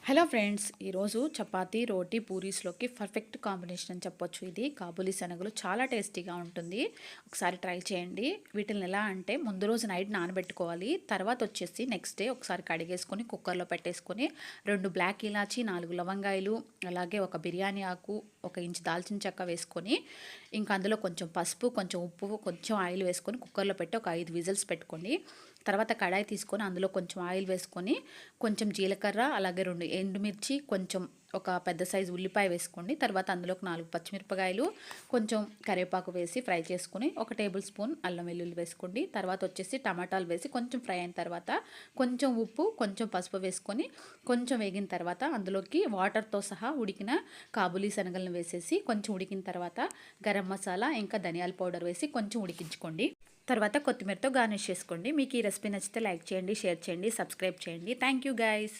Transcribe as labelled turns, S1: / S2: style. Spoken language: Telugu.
S1: హలో ఫ్రెండ్స్, ఈరోజు చపాతీ రోటీ పూరీస్లోకి పర్ఫెక్ట్ కాంబినేషన్ అని చెప్పొచ్చు. ఇది కాబూలీ శనగలు చాలా టేస్టీగా ఉంటుంది. ఒకసారి ట్రై చేయండి. వీటిని ఎలా అంటే ముందు రోజు నైట్ నానబెట్టుకోవాలి. తర్వాత వచ్చేసి నెక్స్ట్ డే ఒకసారి కడిగేసుకొని కుక్కర్లో పెట్టేసుకొని 2 బ్లాక్ ఇలాచి, 4 లవంగాయలు, అలాగే ఒక బిర్యానీ ఆకు, 1 ఇంచు దాల్చిన చెక్క వేసుకొని ఇంకా అందులో కొంచెం పసుపు, కొంచెం ఉప్పు, కొంచెం ఆయిల్ వేసుకొని కుక్కర్లో పెట్టి ఒక 5 విజిల్స్ పెట్టుకోండి. తర్వాత కడాయి తీసుకొని అందులో కొంచెం ఆయిల్ వేసుకొని కొంచెం జీలకర్ర, అలాగే 2 ఎండుమిర్చి, కొంచెం ఒక పెద్ద సైజు ఉల్లిపాయ వేసుకోండి. తర్వాత అందులోకి 4 పచ్చిమిరపకాయలు, కొంచెం కరివేపాకు వేసి ఫ్రై చేసుకొని 1 టేబుల్ స్పూన్ అల్లం వెల్లుల్లి వేసుకోండి. తర్వాత వచ్చేసి టమాటాలు వేసి కొంచెం ఫ్రై అయిన తర్వాత కొంచెం ఉప్పు, కొంచెం పసుపు వేసుకొని కొంచెం వేగిన తర్వాత అందులోకి వాటర్తో సహా ఉడికిన కాబూలీ శనగలను వేసేసి కొంచెం ఉడికిన తర్వాత గరం మసాలా ఇంకా ధనియాల పౌడర్ వేసి కొంచెం ఉడికించుకోండి. తర్వాత కొత్తిమీరతో గార్నిష్ చేసుకోండి. మీకు ఈ రెసిపీ నచ్చితే లైక్ చేయండి, షేర్ చేయండి, సబ్స్క్రైబ్ చేయండి. Thank you guys.